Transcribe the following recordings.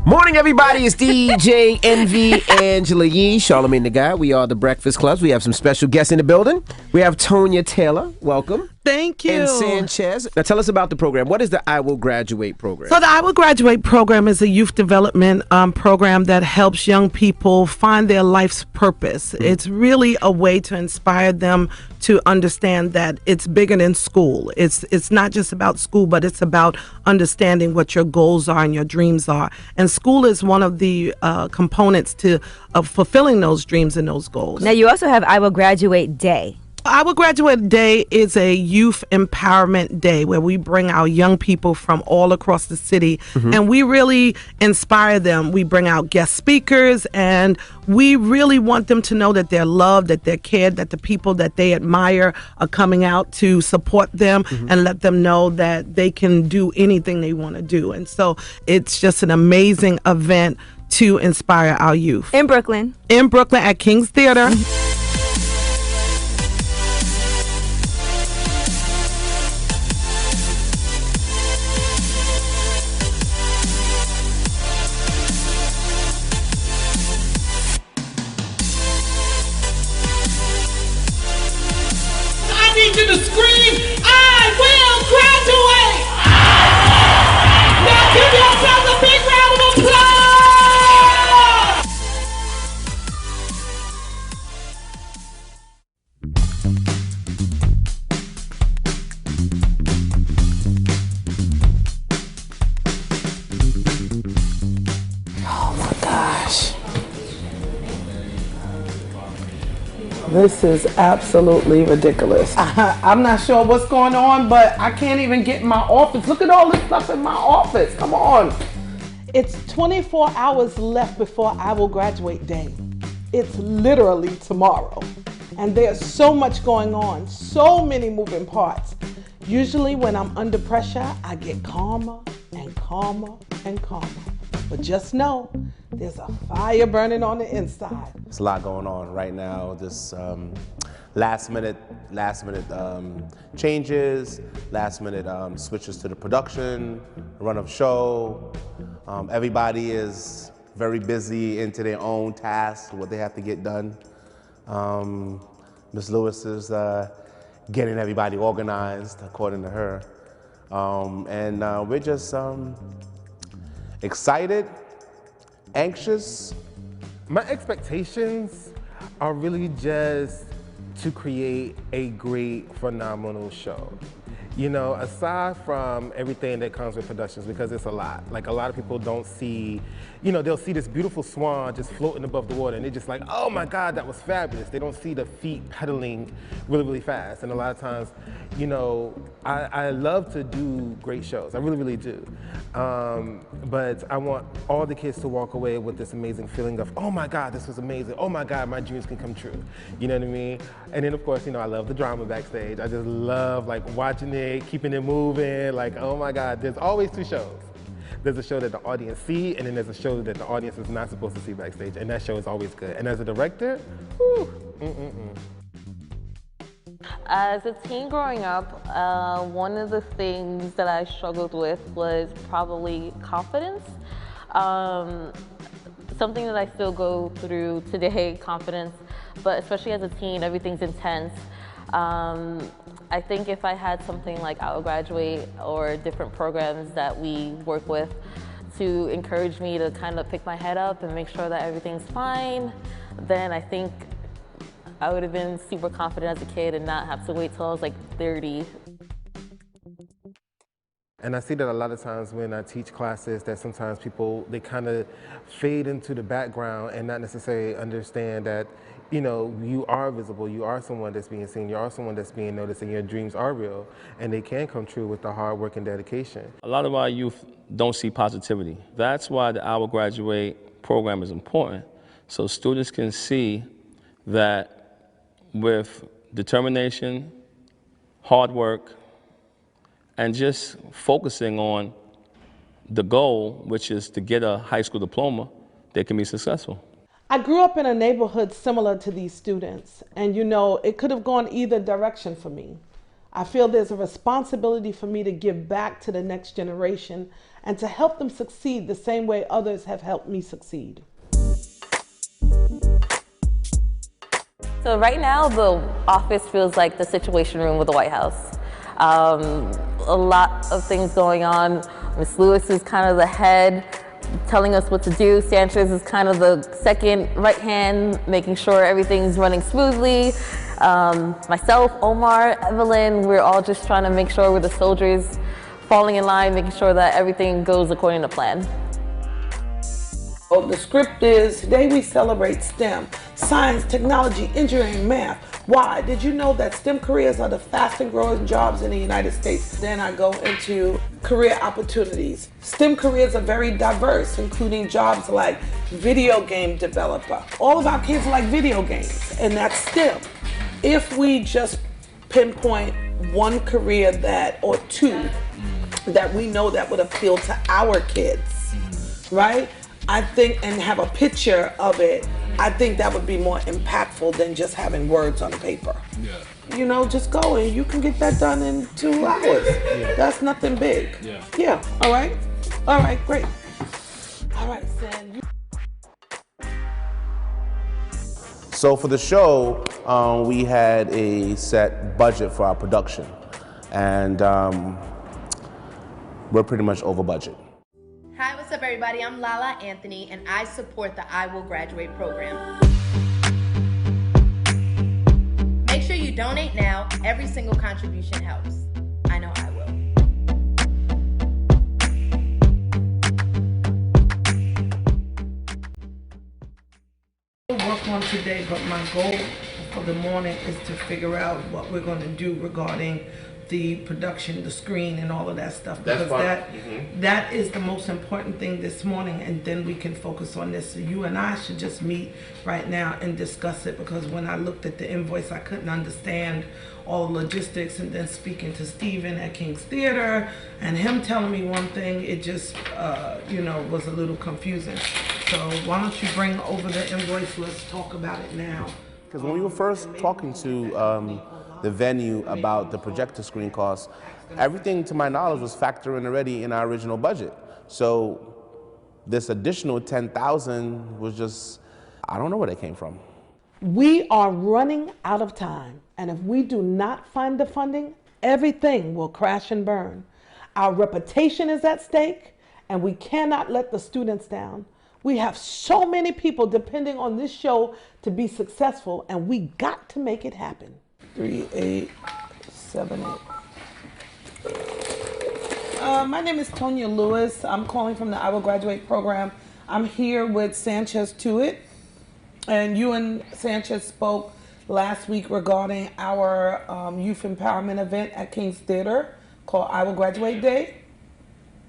Morning, everybody. It's DJ Envy, Angela Yee, Charlamagne the Guy. We are the Breakfast Clubs. We have some special guests in the building. We have Tonya Taylor. Welcome. Thank you. And Sanchez. Now, tell us about the program. What is the I Will Graduate program? So the I Will Graduate program is a youth development program that helps young people find their life's purpose. It's really a way to inspire them to understand that it's bigger than school. It's not just about school, but it's about understanding what your goals are and your dreams are. And school is one of the components to fulfilling those dreams and those goals. Now you also have I Will Graduate Day. I Will Graduate Day is a youth empowerment day where we bring our young people from all across the city and we really inspire them. We bring out guest speakers and we really want them to know that they're loved, that they're cared, that the people that they admire are coming out to support them and let them know that they can do anything they want to do. And so it's just an amazing event to inspire our youth. In Brooklyn. In Brooklyn at King's Theater. I need you to scream, I will graduate! Now give yourselves a big round of applause! This is absolutely ridiculous. I'm not sure what's going on, but I can't even get in my office. Look at all this stuff in my office. Come on. It's 24 hours left before I Will Graduate Day. It's literally tomorrow. And there's so much going on, so many moving parts. Usually when I'm under pressure, I get calmer and calmer and calmer. But just know, there's a fire burning on the inside. There's a lot going on right now. This last minute changes, last minute switches to the production, run of show. Everybody is very busy into their own tasks, what they have to get done. Ms. Lewis is getting everybody organized, according to her. And we're just excited, anxious. My expectations are really just to create a great, phenomenal show. You know, aside from everything that comes with productions, because it's a lot. Like, a lot of people don't see, you know, they'll see this beautiful swan just floating above the water and they're just like, oh my God, that was fabulous. They don't see the feet pedaling really, really fast. And a lot of times, you know, I love to do great shows. I really, really do. But I want all the kids to walk away with this amazing feeling of, oh my God, this was amazing. Oh my God, my dreams can come true. You know what I mean? And then of course, you know, I love the drama backstage. I just love like watching it, keeping it moving. Like, oh my God, there's always two shows. There's a show that the audience see, and then there's a show that the audience is not supposed to see backstage, and that show is always good. And as a director, whew, As a teen growing up, one of the things that I struggled with was probably confidence. Something that I still go through today, confidence, but especially as a teen, everything's intense. I think if I had something like I Will Graduate or different programs that we work with to encourage me to kind of pick my head up and make sure that everything's fine, then I think I would have been super confident as a kid and not have to wait till I was like 30. And I see that a lot of times when I teach classes that sometimes people, they kind of fade into the background and not necessarily understand that, you know, you are visible, you are someone that's being seen, you are someone that's being noticed, and your dreams are real, and they can come true with the hard work and dedication. A lot of our youth don't see positivity. That's why the I Will Graduate program is important, so students can see that with determination, hard work, and just focusing on the goal, which is to get a high school diploma, they can be successful. I grew up in a neighborhood similar to these students, and you know, it could have gone either direction for me. I feel there's a responsibility for me to give back to the next generation and to help them succeed the same way others have helped me succeed. So right now, the office feels like the Situation Room with the White House. A lot of things going on. Ms. Lewis is kind of the head, telling us what to do. Sanchez is kind of the second right hand, making sure everything's running smoothly. Myself, Omar, Evelyn, we're all just trying to make sure we're the soldiers, falling in line, making sure that everything goes according to plan. Oh, the script is, today we celebrate STEM, science, technology, engineering, math. Why? Did you know that STEM careers are the fastest growing jobs in the United States? Then I go into career opportunities. STEM careers are very diverse, including jobs like video game developer. All of our kids like video games, and that's STEM. If we just pinpoint one career that, or two, that we know that would appeal to our kids, right? I think, and have a picture of it, I think that would be more impactful than just having words on paper. Yeah. You know, just go and you can get that done in 2 hours. Yeah. That's nothing big. Yeah. Yeah, all right? All right, great. All right, Sam. So for the show, we had a set budget for our production, and we're pretty much over budget. Hi, what's up everybody? I'm Lala Anthony and I support the I Will Graduate program. Make sure you donate now. Every single contribution helps. I know I will. I'll work on today, but my goal for the morning is to figure out what we're going to do regarding the production, the screen, and all of that stuff, because that is the most important thing this morning, and then we can focus on this. So you and I should just meet right now and discuss it, because when I looked at the invoice, I couldn't understand all the logistics, and then speaking to Steven at King's Theater and him telling me one thing, it just you know, was a little confusing. So why don't you bring over the invoice? Let's talk about it now. Because when we were first talking to the venue about the projector screen costs, everything to my knowledge was factoring already in our original budget. So this additional $10,000 was just, I don't know where they came from. We are running out of time, and if we do not find the funding, everything will crash and burn. Our reputation is at stake, and we cannot let the students down. We have so many people depending on this show to be successful, and we got to make it happen. 3878. My name is Tonya Lewis. I'm calling from the I Will Graduate program. I'm here with Sanchez Tuitt, and you and Sanchez spoke last week regarding our youth empowerment event at King's Theater called I Will Graduate Day.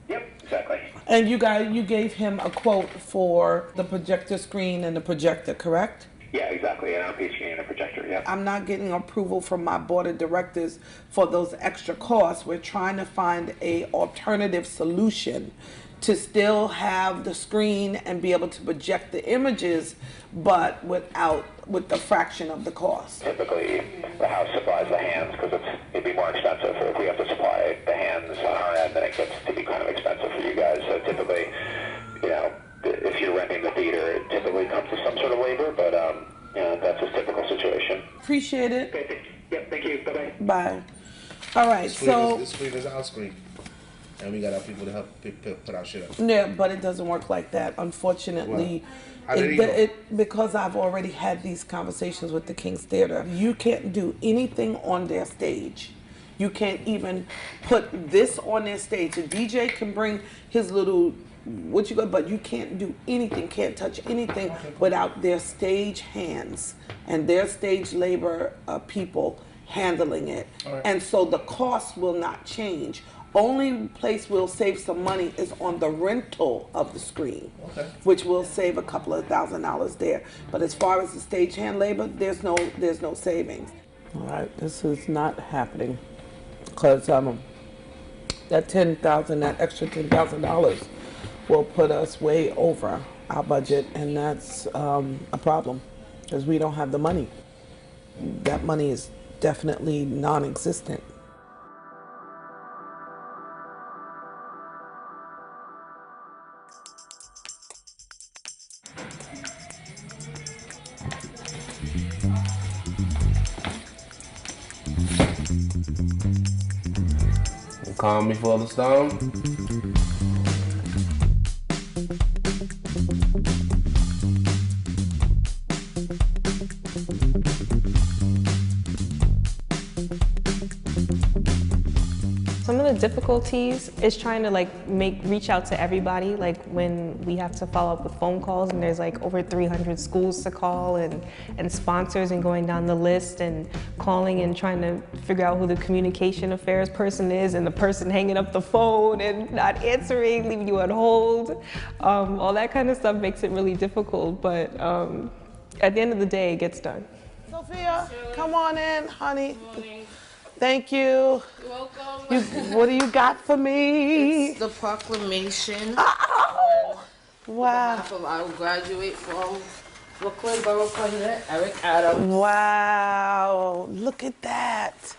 Yep, exactly. And you gave him a quote for the projector screen and the projector, correct? Yeah, exactly, and LP screen and a projector, yeah. I'm not getting approval from my board of directors for those extra costs. We're trying to find a alternative solution to still have the screen and be able to project the images, but with the fraction of the cost. Typically, the house supplies the hands because it'd be more expensive if we have to supply the hands on our end, then it gets to be kind of expensive for you guys. So typically, you know, if you're renting the theater, it typically comes with some sort of labor, but you know, that's a typical situation. Appreciate it. Okay, yep, thank you. Bye-bye. Bye. All right, so... This screen is our screen. And we got our people to help put our shit up. Yeah, but it doesn't work like that, unfortunately. Well, because I've already had these conversations with the King's Theater. You can't do anything on their stage. You can't even put this on their stage. A DJ can bring his little, but you can't do anything, can't touch anything without their stage hands and their stage labor people handling it. Right. And so the cost will not change. Only place we'll save some money is on the rental of the screen, which will save a couple of $1,000s there. But as far as the stagehand labor, there's no savings. All right, this is not happening because that extra $10,000 will put us way over our budget, and that's a problem because we don't have the money. That money is definitely non-existent. Calm before the storm. Some of the difficulties is trying to reach out to everybody, like when we have to follow up with phone calls and there's like over 300 schools to call and sponsors, and going down the list and calling and trying to figure out who the communication affairs person is, and the person hanging up the phone and not answering, leaving you on hold. All that kind of stuff makes it really difficult, but at the end of the day, it gets done. Sophia, come on in, honey. Thank you. You're welcome. What do you got for me? It's the proclamation. Oh, wow. I will graduate from Brooklyn Borough President Eric Adams. Wow. Look at that.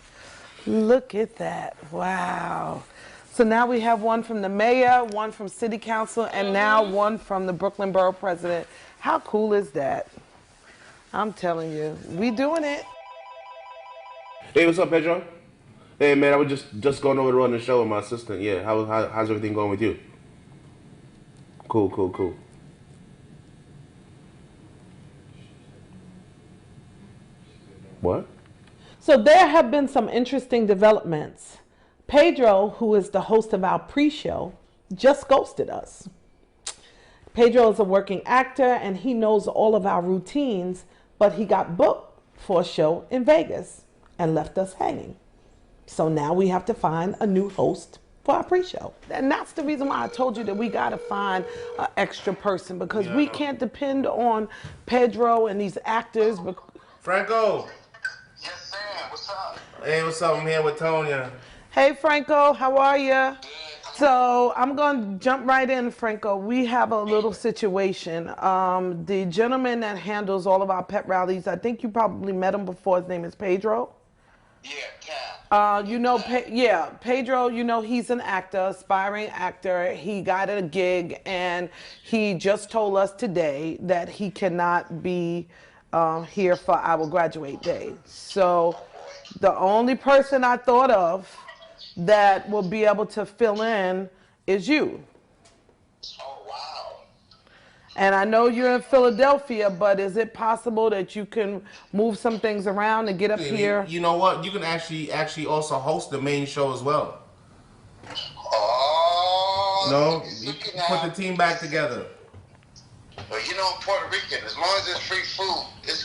Look at that. Wow. So now we have one from the mayor, one from city council, and now one from the Brooklyn Borough President. How cool is that? I'm telling you, we doing it. Hey, what's up, Pedro? Hey, man, I was just going over to run the show with my assistant. Yeah, how's everything going with you? Cool, cool, cool. What? So there have been some interesting developments. Pedro, who is the host of our pre-show, just ghosted us. Pedro is a working actor and he knows all of our routines, but he got booked for a show in Vegas and left us hanging. So now we have to find a new host for our pre-show. And that's the reason why I told you that we gotta find an extra person, because we can't depend on Pedro and these actors. Franco! Yes, Sam, what's up? Hey, what's up? I'm here with Tonya. Hey, Franco, how are you? So I'm going to jump right in, Franco. We have a little situation. The gentleman that handles all of our pet rallies, I think you probably met him before. His name is Pedro. Yeah, you know, Pedro, you know, he's an actor, aspiring actor. He got a gig and he just told us today that he cannot be here for our graduate day. So the only person I thought of that will be able to fill in is you. Oh, wow. And I know you're in Philadelphia, but is it possible that you can move some things around and get up here? You know what? You can actually also host the main show as well. Oh. No, you can put the team back together. Well, you know, Puerto Rican, as long as it's free food,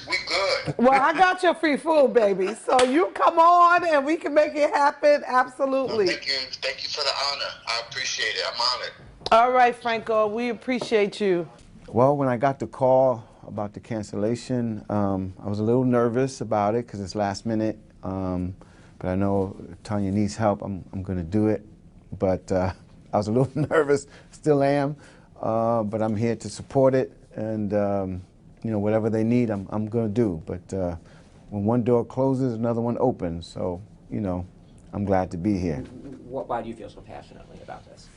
we good. Well, I got your free food, baby. So you come on and we can make it happen. Absolutely. Well, thank you for the honor. I appreciate it. I'm honored. All right, Franco, we appreciate you. Well, when I got the call about the cancellation, I was a little nervous about it because it's last minute. But I know Tonya needs help. I'm going to do it. But I was a little nervous, still am. But I'm here to support it, and you know, whatever they need, I'm going to do. But when one door closes, another one opens. So, you know, I'm glad to be here. Why do you feel so passionately about this?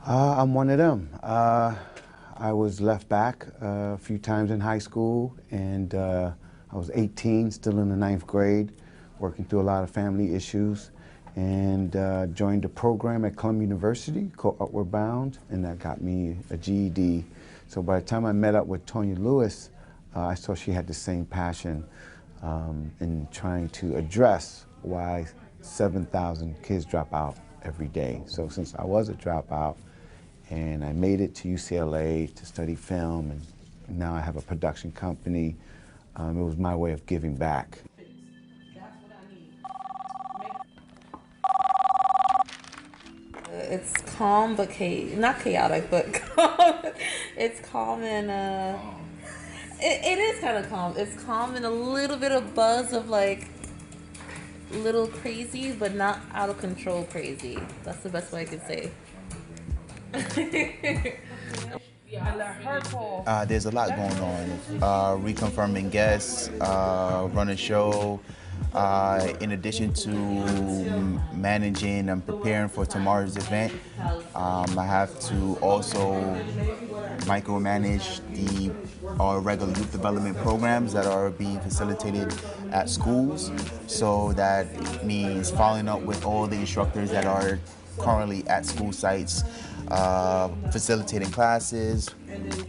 I'm one of them. I was left back a few times in high school, and I was 18, still in the 9th grade, working through a lot of family issues, and joined a program at Columbia University called Upward Bound, and that got me a GED. So by the time I met up with Tonya Lewis, I saw she had the same passion in trying to address why 7,000 kids drop out every day. So since I was a dropout, and I made it to UCLA to study film, and now I have a production company, it was my way of giving back. It's calm, but not chaotic, but calm. It's calm and it is kind of calm. It's calm and a little bit of buzz of like little crazy, but not out of control crazy. That's the best way I can say. There's a lot going on. Reconfirming guests, running show, In addition to managing and preparing for tomorrow's event, I have to also micromanage our regular youth development programs that are being facilitated at schools. So that means following up with all the instructors that are currently at school sites, facilitating classes,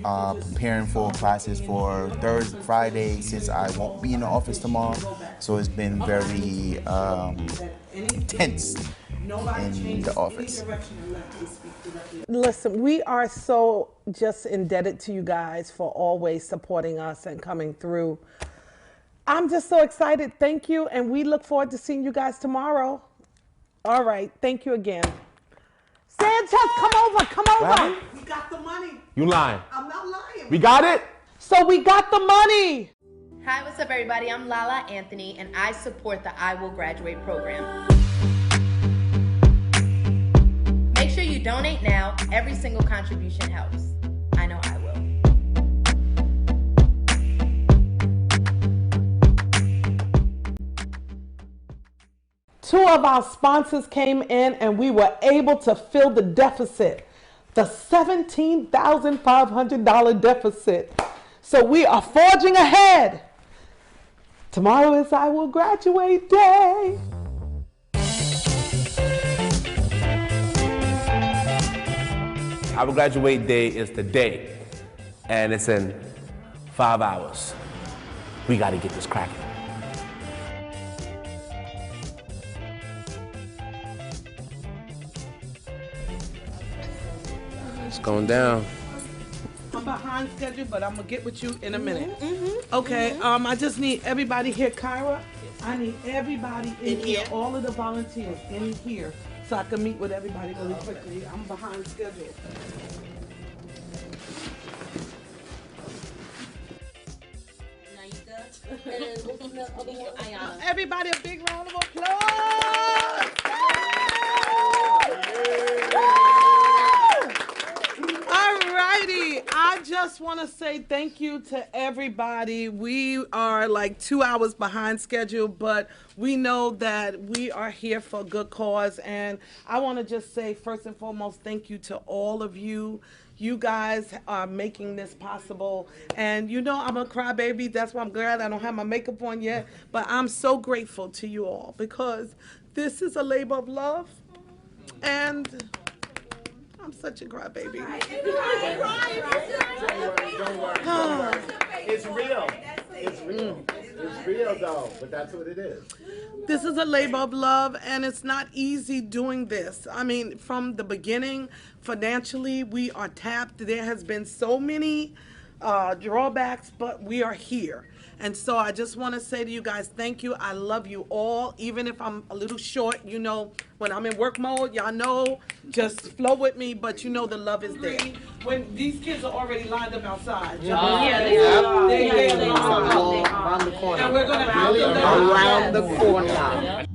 preparing for classes for Thursday, Friday, since I won't be in the office tomorrow. So it's been very intense in the office. Listen, we are so just indebted to you guys for always supporting us and coming through. I'm just so excited. Thank you. And we look forward to seeing you guys tomorrow. All right. Thank you again. Sanchez, come over. Come over. Right? We got the money. You lying. I'm not lying. We got it? So we got the money. Hi, what's up, everybody? I'm Lala Anthony, and I support the I Will Graduate program. Make sure you donate now. Every single contribution helps. I know I will. Two of our sponsors came in and we were able to fill the deficit, the $17,500 deficit. So we are forging ahead. Tomorrow is I Will Graduate Day. I Will Graduate Day is the day, and it's in 5 hours. We got to get this cracking. It's going down. I'm behind schedule, but I'm gonna get with you in a minute. Okay, I just need everybody here, Kyra. I need everybody in here, all of the volunteers in here, so I can meet with everybody really quickly. I'm behind schedule. Everybody, a big round of applause! Alrighty, I just want to say thank you to everybody. We are like 2 hours behind schedule, but we know that we are here for a good cause. And I want to just say, first and foremost, thank you to all of you. You guys are making this possible. And you know I'm a crybaby. That's why I'm glad I don't have my makeup on yet. But I'm so grateful to you all because this is a labor of love. And I'm such a crybaby. It's real. It's real. It's real though, but that's what it is. This is a labor of love, and it's not easy doing this. I mean, from the beginning, financially, we are tapped. There has been so many drawbacks, but we are here. And so I just want to say to you guys, thank you. I love you all. Even if I'm a little short, you know, when I'm in work mode, y'all know, just flow with me, but you know the love is there. When these kids are already lined up outside. Yeah, they are. They're Around the corner. And we're going to have Really around the corner.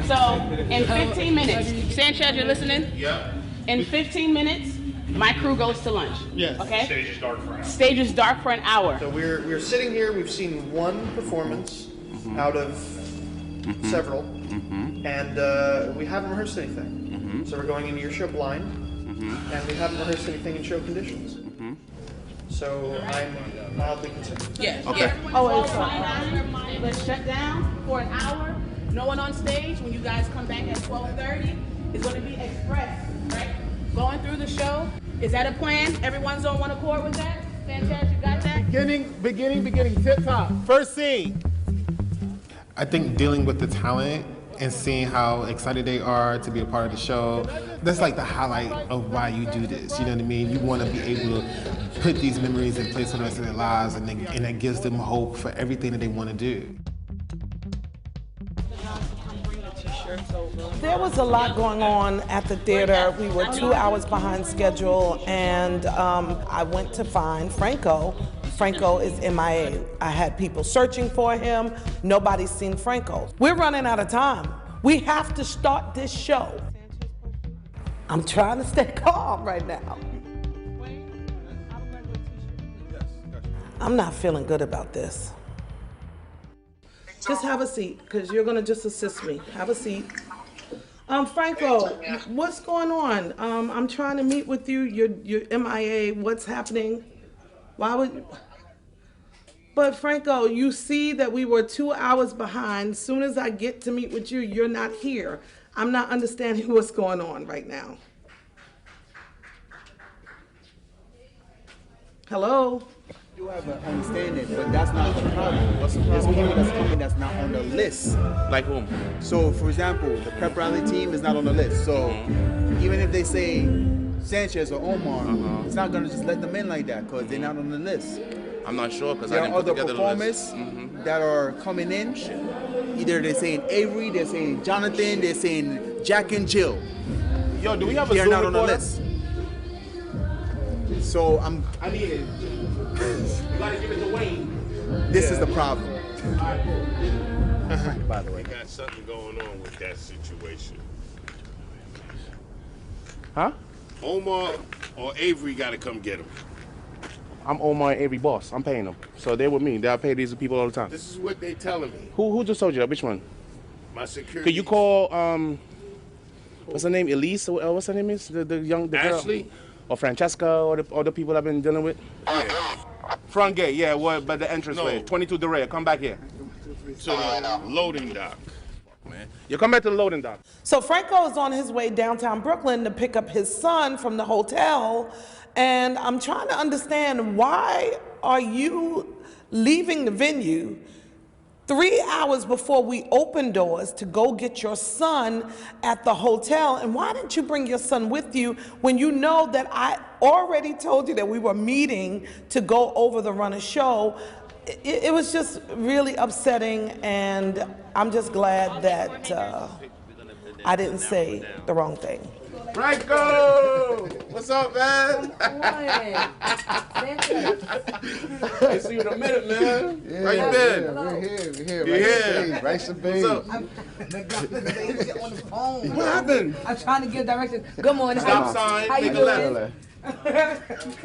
So, in 15 minutes, Sanchez, you're listening? Yeah. In 15 minutes, my crew goes to lunch. Yes. Okay? Stage is dark for an hour. Stage is dark for an hour. So we're sitting here. We've seen one performance out of several, and we haven't rehearsed anything. So we're going into your show blind, and we haven't rehearsed anything in show conditions. So I'm mildly concerned. Yeah. Okay. Yeah. Oh, it's let's shut down for an hour. No one on stage. When you guys come back at 12:30, it's going to be express, right? Going through the show. Is that a plan? Everyone's on one accord with that? Sanchez, you got that? Beginning, tip top. First scene. I think dealing with the talent and seeing how excited they are to be a part of the show, that's like the highlight of why you do this. You know what I mean? You want to be able to put these memories in place for the rest of their lives, and that gives them hope for everything that they want to do. There was a lot going on at the theater. We were 2 hours behind schedule, and I went to find Franco. Franco is MIA. I had people searching for him. Nobody's seen Franco. We're running out of time. We have to start this show. I'm trying to stay calm right now. I'm not feeling good about this. Just have a seat, because you're gonna just assist me. Have a seat. Franco, what's going on? I'm trying to meet with you. You're MIA. What's happening? Why would? But Franco, you see that we were 2 hours behind. As soon as I get to meet with you, you're not here. I'm not understanding what's going on right now. Hello? You have an understanding, but that's not the problem. What's the problem? There's people that's coming that's not on the list. Like whom? So, for example, the prep rally team is not on the list. So, even if they say Sanchez or Omar, it's not gonna just let them in like that because they're not on the list. I'm not sure because I There didn't are put other together the list. performers that are coming in. Either they're saying Avery, they're saying Jonathan, they're saying Jack and Jill. Yo, do we have a They're Zoom not on the recorder? list. So I need it. You gotta give it to Wayne. this is the problem. By the way, got something going on with that situation. Huh? Omar or Avery got to come get him. I'm Omar and Avery boss. I'm paying them. So they're with me. I pay these people all the time. This is what they telling me. Who just told you that? Which one? My security. Could you call what's her name? Elise? Or what's her name is? The girl? Ashley? Or Francesca or the people I've been dealing with? Yeah. Front gate, yeah, what but the entrance way. 22 DeRay. Come back here. To the loading dock. Man. You come back to the loading dock. So Franco is on his way downtown Brooklyn to pick up his son from the hotel, and I'm trying to understand, why are you leaving the venue 3 hours before we open doors to go get your son at the hotel? And why didn't you bring your son with you when you know that I already told you that we were meeting to go over the Runner show? It was just really upsetting, and I'm just glad that I didn't say the wrong thing. Franco! What's up, man? Ain't seen you in a minute, man. Yeah, Where you been? Yeah, we're here. You here? Rice and beans. What's up? On the phone. What happened? I'm trying to give directions. Good morning. Stop sign, How you make a doing?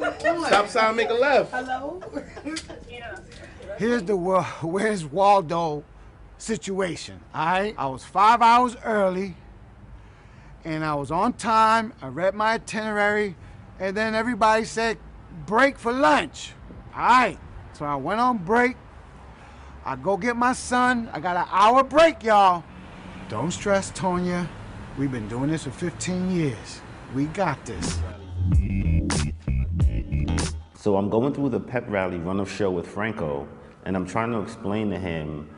left. Stop sign, make a left. Hello? Here's the Where's Waldo situation, all right? I was 5 hours early, and I was on time. I read my itinerary, and then everybody said break for lunch. All right, so I went on break. I go get my son. I got an hour break, y'all. Don't stress, Tonya. We've been doing this for 15 years. We got this. So I'm going through the pep rally run-up show with Franco, and I'm trying to explain to him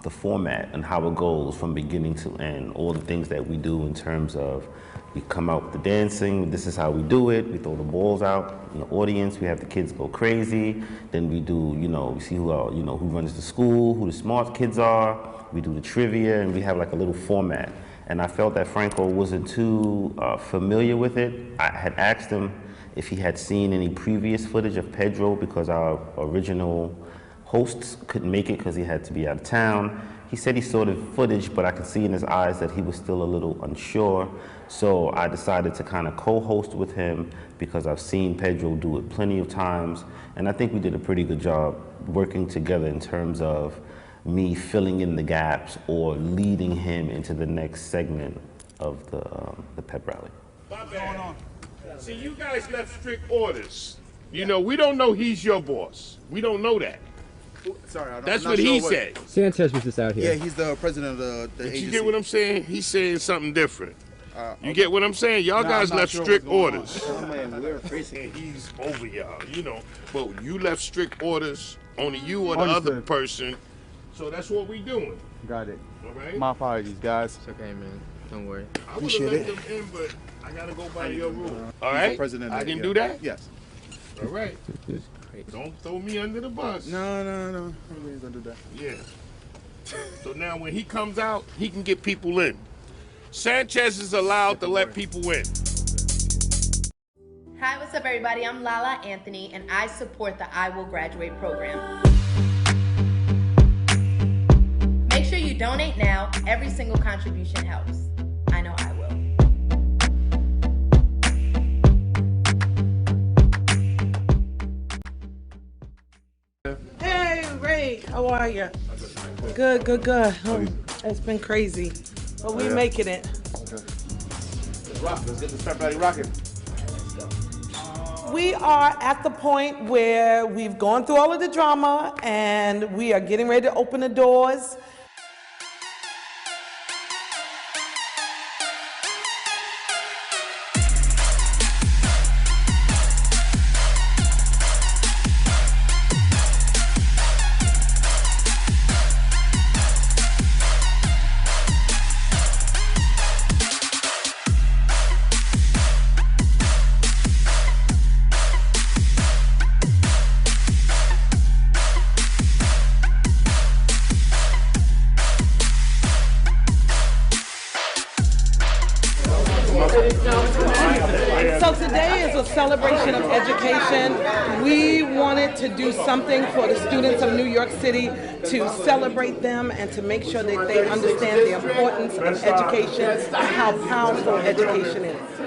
the format and how it goes from beginning to end, all the things that we do in terms of we come out with the dancing, this is how we do it, we throw the balls out in the audience, we have the kids go crazy, then we do, we see who runs the school, who the smart kids are, we do the trivia, and we have like a little format. And I felt that Franco wasn't too familiar with it. I had asked him if he had seen any previous footage of Pedro because our original hosts couldn't make it because he had to be out of town. He said he saw the footage, but I could see in his eyes that he was still a little unsure. So I decided to kind of co-host with him because I've seen Pedro do it plenty of times. And I think we did a pretty good job working together in terms of me filling in the gaps or leading him into the next segment of the pep rally. My bad. See, you guys left strict orders. We don't know he's your boss. We don't know that. Sorry, That's what he said. Sanchez was just out here. Yeah, he's the president of the But agency. you get what I'm saying? He's saying something different. You get what I'm saying? Y'all guys left strict orders. We're facing. He's over y'all, But you left strict orders, only you or the other person. So that's what we doing. Got it. All right? My apologies, guys. It's okay, man. Don't worry. I would have let them in, but I gotta go by your rule. All right? President I can do that? Yes. All right. Don't throw me under the bus. No. We ain't gonna do that. Yeah. So now when he comes out, he can get people in. Sanchez is allowed to let people in. Hi, what's up, everybody? I'm Lala Anthony, and I support the I Will Graduate program. Make sure you donate now. Every single contribution helps. I know I will. Hey, Ray, how are you? Good, good, good. It's been crazy, but we making it. Let's rock. Let's get this pep rally rocking. We are at the point where we've gone through all of the drama and we are getting ready to open the doors. So today is a celebration of education. We wanted to do something for the students of New York City to celebrate them and to make sure that they understand the importance of education and how powerful education is.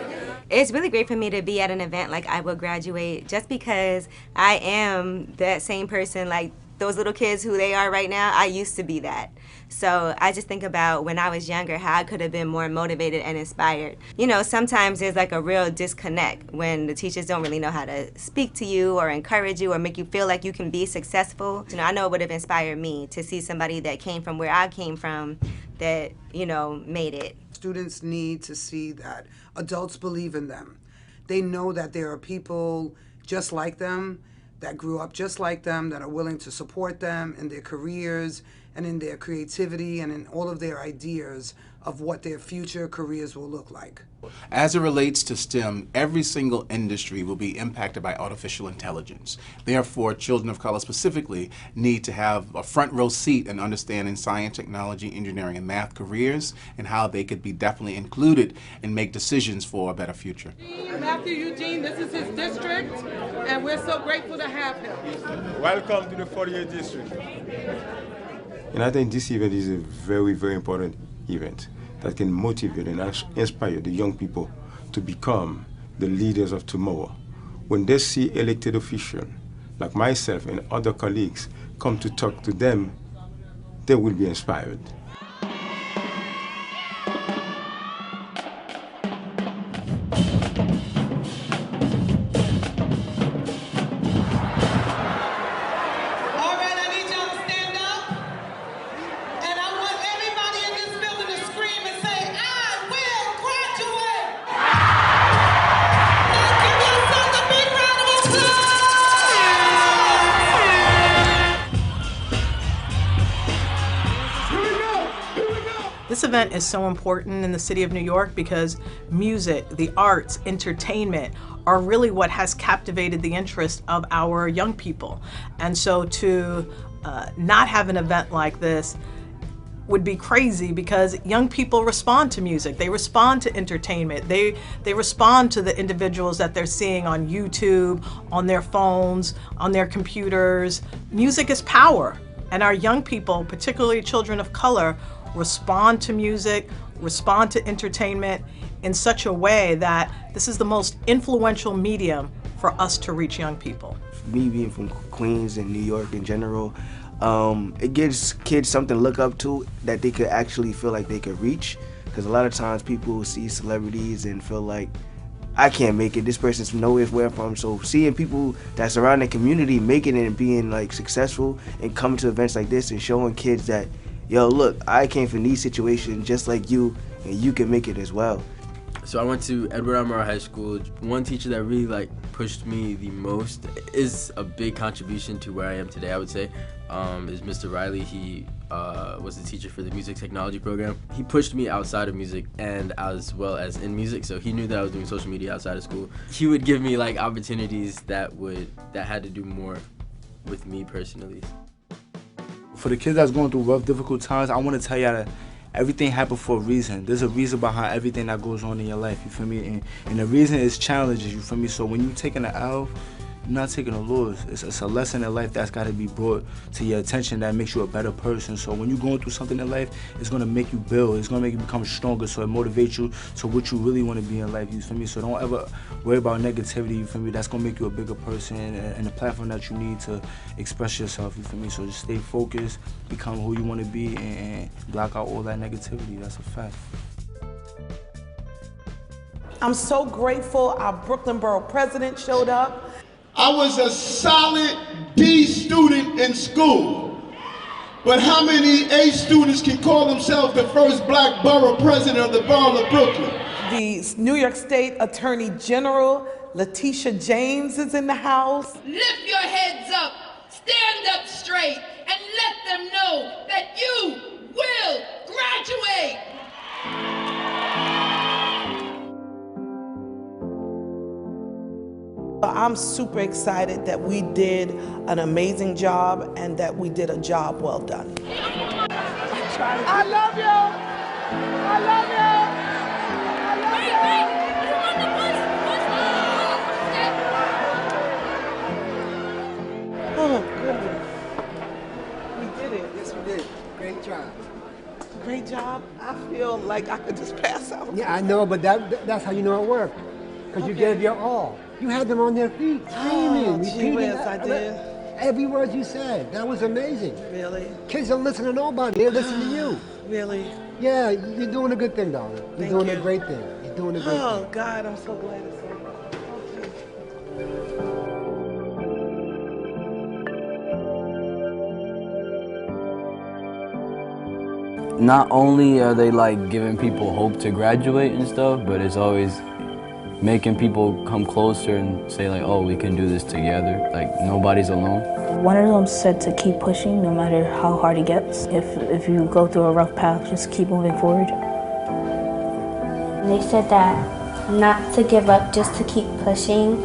It's really great for me to be at an event like I Will Graduate, just because I am that same person, like those little kids who they are right now. I used to be that. So I just think about when I was younger, how I could have been more motivated and inspired. You know, sometimes there's like a real disconnect when the teachers don't really know how to speak to you or encourage you or make you feel like you can be successful. You know, I know it would have inspired me to see somebody that came from where I came from that, you know, made it. Students need to see that adults believe in them. They know that there are people just like them, that grew up just like them, that are willing to support them in their careers and in their creativity and in all of their ideas of what their future careers will look like. As it relates to STEM, every single industry will be impacted by artificial intelligence. Therefore, children of color specifically need to have a front row seat in understanding science, technology, engineering, and math careers and how they could be definitely included and make decisions for a better future. Matthew Eugene, this is his district, and we're so grateful to have him. Welcome to the 48th district. And I think this event is a very, very important event that can motivate and inspire the young people to become the leaders of tomorrow. When they see elected officials like myself and other colleagues come to talk to them, they will be inspired. This event is so important in the city of New York because music, the arts, entertainment are really what has captivated the interest of our young people. And so to not have an event like this would be crazy because young people respond to music, they respond to entertainment, they respond to the individuals that they're seeing on YouTube, on their phones, on their computers. Music is power, and our young people, particularly children of color, respond to music, respond to entertainment in such a way that this is the most influential medium for us to reach young people. Me being from Queens and New York in general, it gives kids something to look up to that they could actually feel like they could reach. Because a lot of times people see celebrities and feel like, I can't make it, this person's from nowhere where I'm from. So seeing people that surround the community making it and being like successful and coming to events like this and showing kids that, yo, look, I came from these situations just like you, and you can make it as well. So I went to Edward R. Murrow High School. One teacher that really pushed me the most is a big contribution to where I am today, I would say, is Mr. Riley. He was the teacher for the music technology program. He pushed me outside of music and as well as in music, so he knew that I was doing social media outside of school. He would give me opportunities that had to do more with me personally. For the kids that's going through rough, difficult times, I want to tell y'all that everything happened for a reason. There's a reason behind everything that goes on in your life, you feel me? And the reason is challenges, you feel me? So when you're taking an L, You're not taking a loss. It's a lesson in life that's got to be brought to your attention that makes you a better person. So when you're going through something in life, it's going to make you build. It's going to make you become stronger. So it motivates you to what you really want to be in life. You feel me? So don't ever worry about negativity. You feel me? That's going to make you a bigger person and the platform that you need to express yourself. You feel me? So just stay focused, become who you want to be, and block out all that negativity. That's a fact. I'm so grateful our Brooklyn Borough president showed up. I was a solid D student in school, but how many A students can call themselves the first black borough president of the borough of Brooklyn? The New York State Attorney General, Letitia James, is in the house. Lift your heads up, stand up straight, and let them know that you will graduate. I'm super excited that we did an amazing job and that we did a job well done. I love you. I love you. Oh, goodness. We did it. Yes, we did. Great job. Great job. I feel like I could just pass out. Yeah, I know, but that's how you know it worked. Because you gave your all. You had them on their feet, screaming, repeating I did. every word you said. That was amazing. Really? Kids don't listen to nobody. They listen to you. Really? Yeah, you're doing a good thing, darling. You're doing a great thing. You're doing a great thing. Oh, God, I'm so glad it's over. Not only are they like giving people hope to graduate and stuff, but it's always making people come closer and say like, oh, we can do this together. Like, nobody's alone. One of them said to keep pushing no matter how hard it gets. If you go through a rough path, just keep moving forward. They said that not to give up, just to keep pushing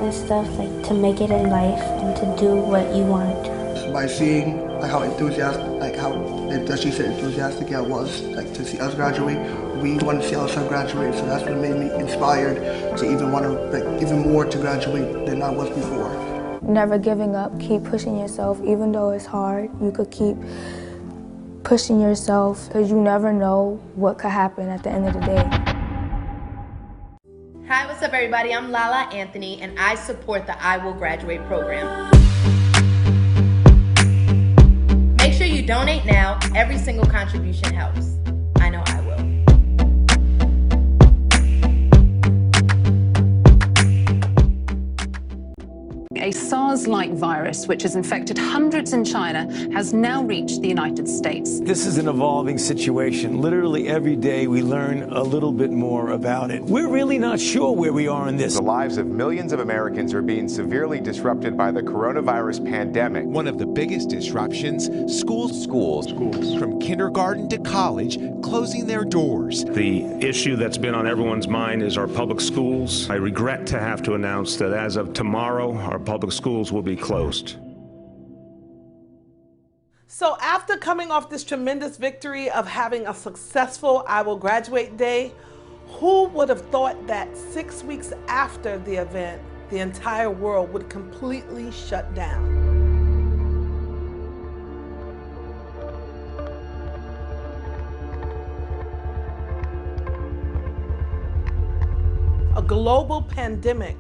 and stuff, like to make it in life and to do what you want. By seeing like how enthusiastic, like how she said enthusiastic I was, like to see us graduate, we want to see our son graduate, so that's what made me inspired to even want to, like, even more to graduate than I was before. Never giving up, keep pushing yourself, even though it's hard. You could keep pushing yourself because you never know what could happen at the end of the day. Hi, what's up everybody? I'm Lala Anthony and I support the I Will Graduate program. Make sure you donate now. Every single contribution helps. I know I will. A SARS-like virus, which has infected hundreds in China, has now reached the United States. This is an evolving situation. Literally every day we learn a little bit more about it. We're really not sure where we are in this. The lives of millions of Americans are being severely disrupted by the coronavirus pandemic. One of the biggest disruptions, schools from kindergarten to college closing their doors. The issue that's been on everyone's mind is our public schools. I regret to have to announce that as of tomorrow, our public schools will be closed. So after coming off this tremendous victory of having a successful I Will Graduate Day, who would have thought that 6 weeks after the event, the entire world would completely shut down? A global pandemic,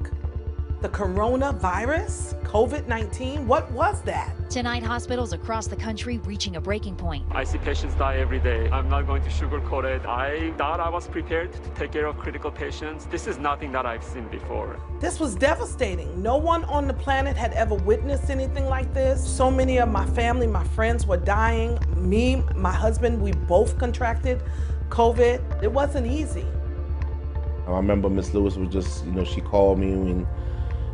the coronavirus, COVID-19, what was that? Tonight, hospitals across the country reaching a breaking point. I see patients die every day. I'm not going to sugarcoat it. I thought I was prepared to take care of critical patients. This is nothing that I've seen before. This was devastating. No one on the planet had ever witnessed anything like this. So many of my family, my friends were dying. Me, my husband, we both contracted COVID. It wasn't easy. I remember Miss Lewis was just, she called me and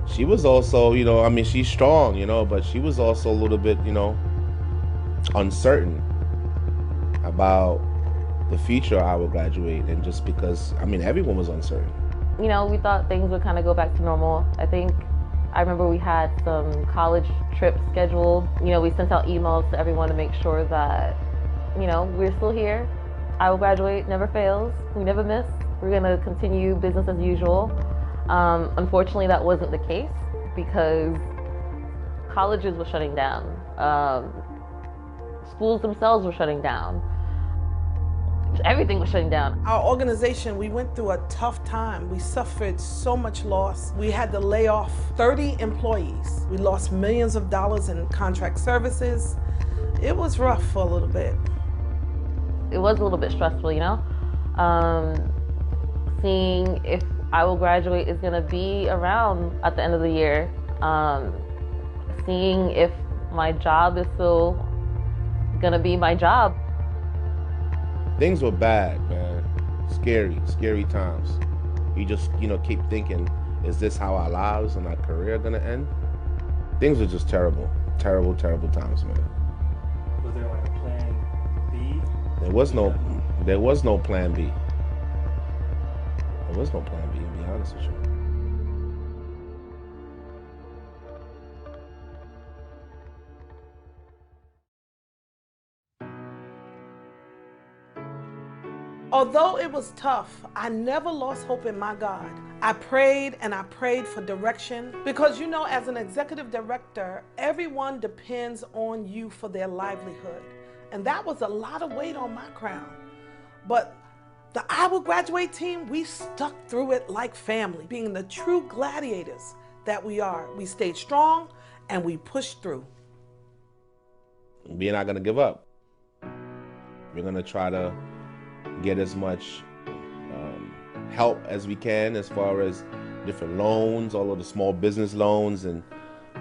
she was also, she's strong, but she was also a little bit, uncertain about the future I would graduate, and just because, everyone was uncertain. We thought things would kind of go back to normal. I remember we had some college trips scheduled. We sent out emails to everyone to make sure that, we're still here. I will graduate, never fails. We never miss. We're gonna continue business as usual. Unfortunately, that wasn't the case. because colleges were shutting down. Schools themselves were shutting down. Everything was shutting down. Our organization, we went through a tough time. We suffered so much loss. We had to lay off 30 employees. We lost millions of dollars in contract services. It was rough for a little bit. It was a little bit stressful, you know? Seeing if I Will Graduate is gonna be around at the end of the year. Seeing if my job is still gonna be my job. Things were bad, man. Scary times. You just, keep thinking, is this how our lives and our career are gonna end? Things were just terrible times, man. Was there like a plan B? There was no plan B. There was no plan B, to be honest with you. Although it was tough, I never lost hope in my God. I prayed and I prayed for direction because, as an executive director, everyone depends on you for their livelihood. And that was a lot of weight on my crown. But the I Will Graduate team, we stuck through it like family, being the true gladiators that we are. We stayed strong and we pushed through. We're not gonna give up. We're gonna try to get as much help as we can as far as different loans, all of the small business loans and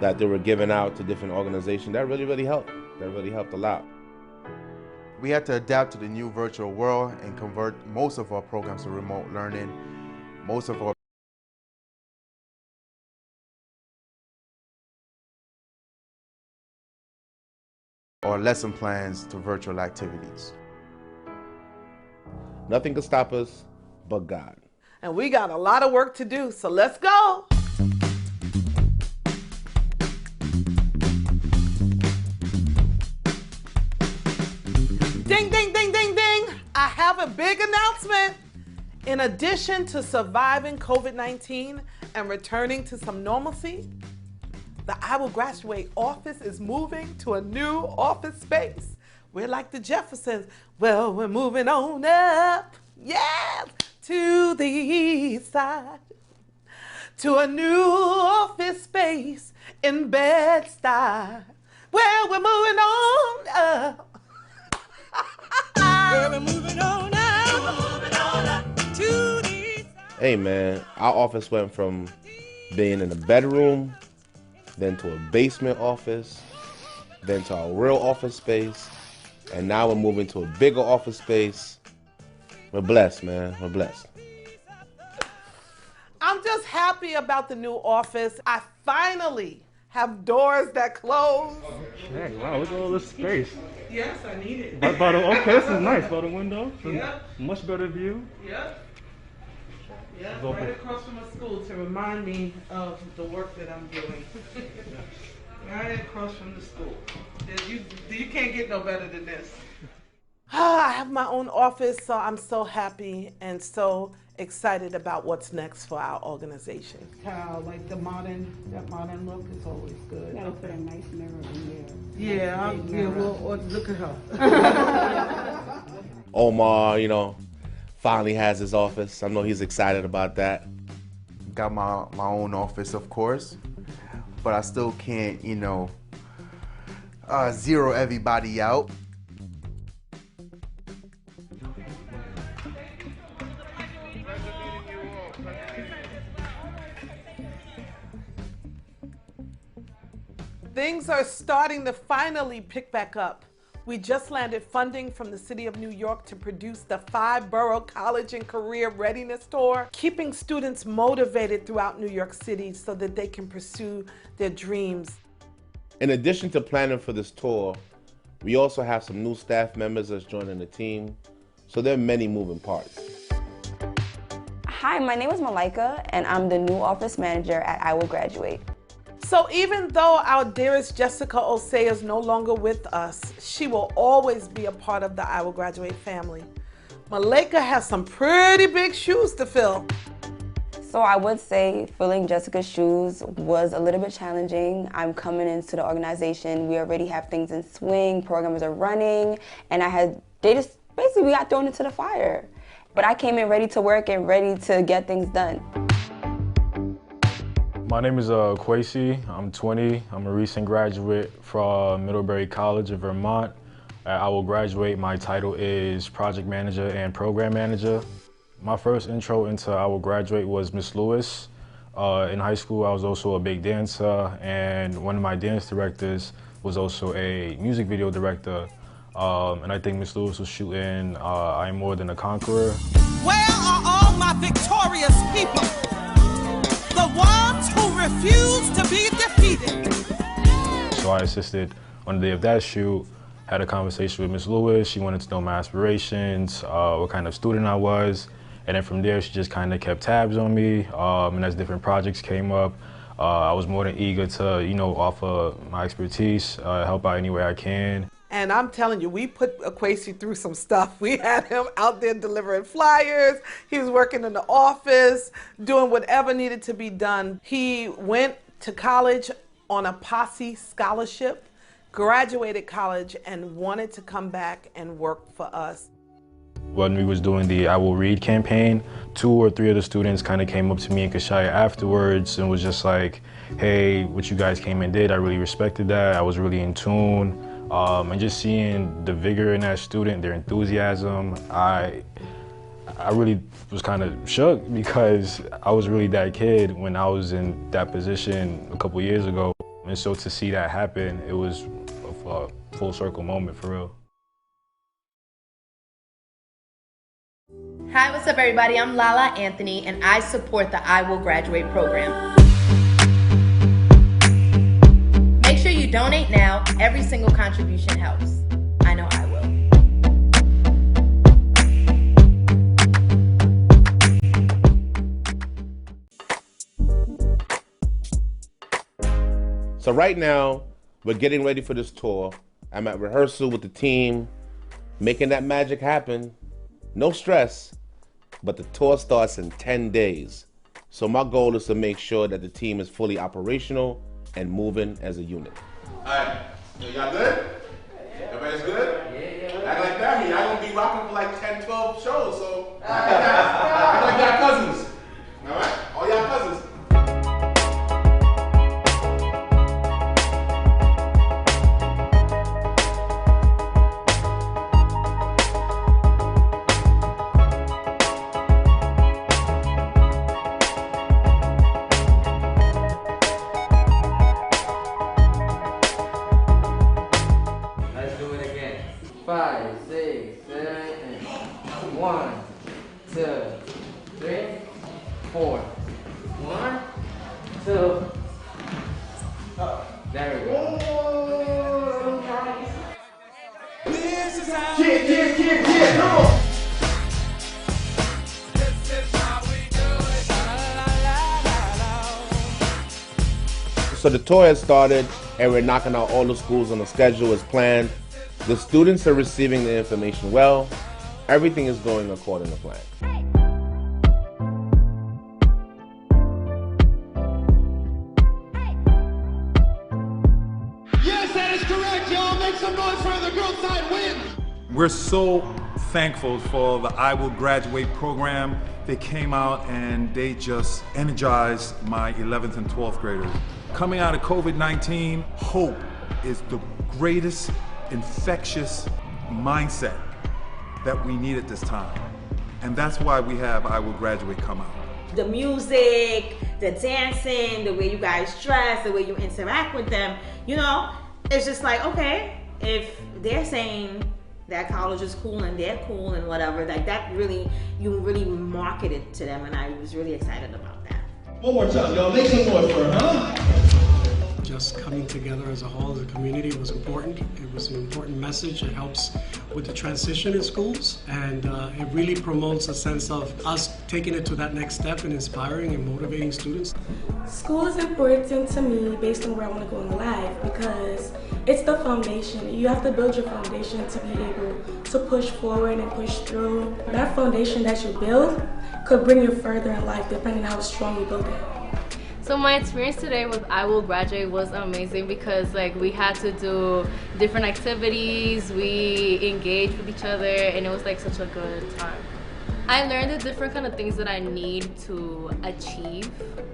that they were giving out to different organizations. That really helped. That really helped a lot. We had to adapt to the new virtual world and convert most of our programs to remote learning. Most of our lesson plans to virtual activities. Nothing can stop us but God. And we got a lot of work to do, so let's go. Ding, ding, ding, ding, ding. I have a big announcement. In addition to surviving COVID-19 and returning to some normalcy, the I Will Graduate office is moving to a new office space. We're like the Jeffersons. Well, we're moving on up, yeah, to the east side, to a new office space in Bed-Stuy. Well, we're moving on up. Well, we're moving on up to the east side. Hey, man, our office went from being in a bedroom, then to a basement office, then to our real office space. And now we're moving to a bigger office space. We're blessed, man. We're blessed. I'm just happy about the new office. I finally have doors that close. Hey, wow, look at all this space. Yes, I need it. Okay, this is nice. By the window. Yep. Much better view. Yep. Yeah, right across from a school to remind me of the work that I'm doing. Right across from the school. You can't get no better than this. I have my own office, so I'm so happy and so excited about what's next for our organization. How, like that modern look is always good. You gotta put a nice mirror in there. Yeah, well, look at her. Omar, finally has his office. I know he's excited about that. Got my own office, of course, but I still can't, zero everybody out. Things are starting to finally pick back up. We just landed funding from the City of New York to produce the 5-borough college and career readiness tour, keeping students motivated throughout New York City so that they can pursue their dreams. In addition to planning for this tour, we also have some new staff members that's joining the team, so there are many moving parts. Hi, my name is Malaika, and I'm the new office manager at I Will Graduate. So even though our dearest Jessica Osei is no longer with us, she will always be a part of the I Will Graduate family. Malaika has some pretty big shoes to fill. So I would say filling Jessica's shoes was a little bit challenging. I'm coming into the organization, we already have things in swing, programs are running, and they just basically got thrown into the fire. But I came in ready to work and ready to get things done. My name is Kwesi, I'm 20. I'm a recent graduate from Middlebury College in Vermont. I will graduate, my title is Project Manager and Program Manager. My first intro into I Will Graduate was Miss Lewis. In high school, I was also a big dancer, and one of my dance directors was also a music video director. And I think Miss Lewis was shooting I'm More Than a Conqueror. Where are all my victorious people? The ones who refuse to be defeated. So I assisted on the day of that shoot, had a conversation with Miss Lewis. She wanted to know my aspirations, what kind of student I was. And then from there, she just kind of kept tabs on me. And as different projects came up, I was more than eager to, offer my expertise, help out any way I can. And I'm telling you, we put Kwesi through some stuff. We had him out there delivering flyers. He was working in the office, doing whatever needed to be done. He went to college on a Posse scholarship, graduated college, and wanted to come back and work for us. When we was doing the I Will Read campaign, 2 or 3 of the students kind of came up to me and Kashaya afterwards and was just like, hey, what you guys came and did, I really respected that. I was really in tune. And just seeing the vigor in that student, their enthusiasm, I really was kind of shook because I was really that kid when I was in that position a couple years ago. And so to see that happen, it was a full circle moment for real. Hi, what's up everybody? I'm Lala Anthony and I support the I Will Graduate program. Make sure you donate now. Every single contribution helps. I know I will. So right now, we're getting ready for this tour. I'm at rehearsal with the team, making that magic happen. No stress, but the tour starts in 10 days. So my goal is to make sure that the team is fully operational and moving as a unit. All right, y'all good? Everybody's good? Yeah. Act like that, y'all gonna be rocking for like 10, 12 shows, so act like y'all cousins. All right, all y'all cousins. So the tour has started and we're knocking out all the schools on the schedule as planned. The students are receiving the information well. Everything is going according to plan. Yes, that is correct, y'all. Make some noise for the girls' side win. We're so thankful for the I Will Graduate program. They came out and they just energized my 11th and 12th graders. Coming out of COVID-19, hope is the greatest infectious mindset that we need at this time. And that's why we have I Will Graduate come out. The music, the dancing, the way you guys dress, the way you interact with them, it's just like, okay, if they're saying that college is cool and they're cool and whatever, like that really, you really market it to them, and I was really excited about that. One more time, y'all. Make some noise for her, huh? Just coming together as a whole, as a community, was important. It was an important message. It helps with the transition in schools, and it really promotes a sense of us taking it to that next step and inspiring and motivating students. School is important to me based on where I want to go in life because it's the foundation. You have to build your foundation to be able to push forward and push through. That foundation that you build could bring you further in life depending on how strong you build it. So my experience today with I Will Graduate was amazing because we had to do different activities, we engaged with each other, and it was such a good time. I learned the different kind of things that I need to achieve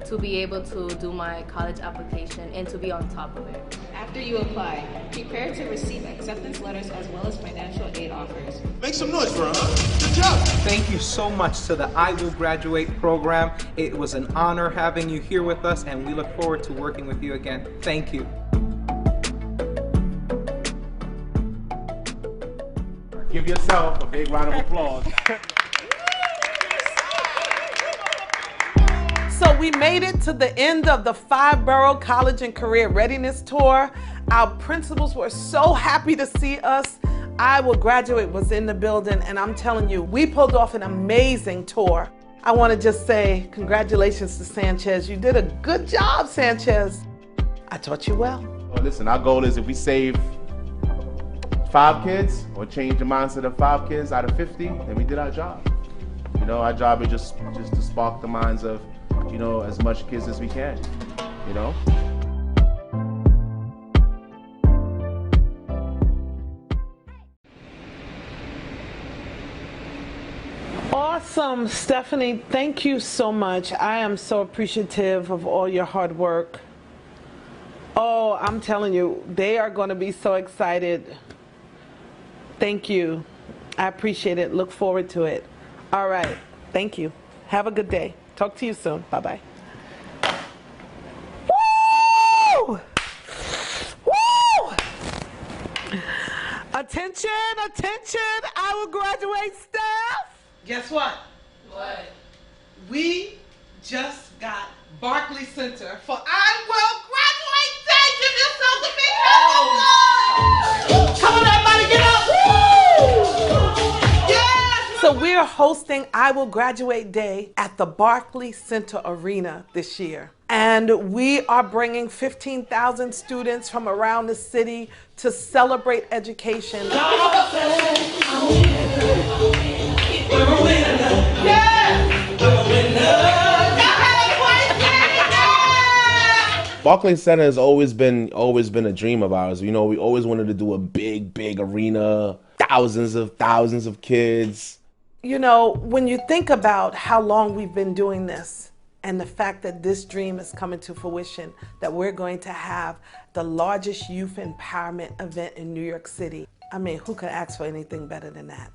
to be able to do my college application and to be on top of it. After you apply, prepare to receive acceptance letters as well as financial aid offers. Make some noise for her, huh? Good job. Thank you so much to the I Will Graduate program. It was an honor having you here with us, and we look forward to working with you again. Thank you. Give yourself a big round of applause. So we made it to the end of the 5-borough college and career readiness tour. Our principals were so happy to see us. I Will Graduate was in the building, and I'm telling you, we pulled off an amazing tour. I want to just say congratulations to Sanchez. You did a good job, Sanchez. I taught you well. Well, listen, our goal is if we save 5 kids or change the mindset of 5 kids out of 50, then we did our job. You know, our job is just to spark the minds of, you know, as much kids as we can, you know? Awesome, Stephanie. Thank you so much. I am so appreciative of all your hard work. Oh, I'm telling you, they are going to be so excited. Thank you. I appreciate it. Look forward to it. All right. Thank you. Have a good day. Talk to you soon. Bye-bye. Woo! Woo! Attention, attention, I Will Graduate staff. Guess what? What? We just got Barclay Center for I Will Graduate Day. Give yourself a big hand. Come on, everybody, get up. Woo! Yes! So we're hosting I Will Graduate Day at the Barclay Center Arena this year. And we are bringing 15,000 students from around the city to celebrate education. Barclay Center has always been a dream of ours. You know, we always wanted to do a big arena, thousands of kids. You know, when you think about how long we've been doing this and the fact that this dream is coming to fruition, that we're going to have the largest youth empowerment event in New York City. I mean, who could ask for anything better than that?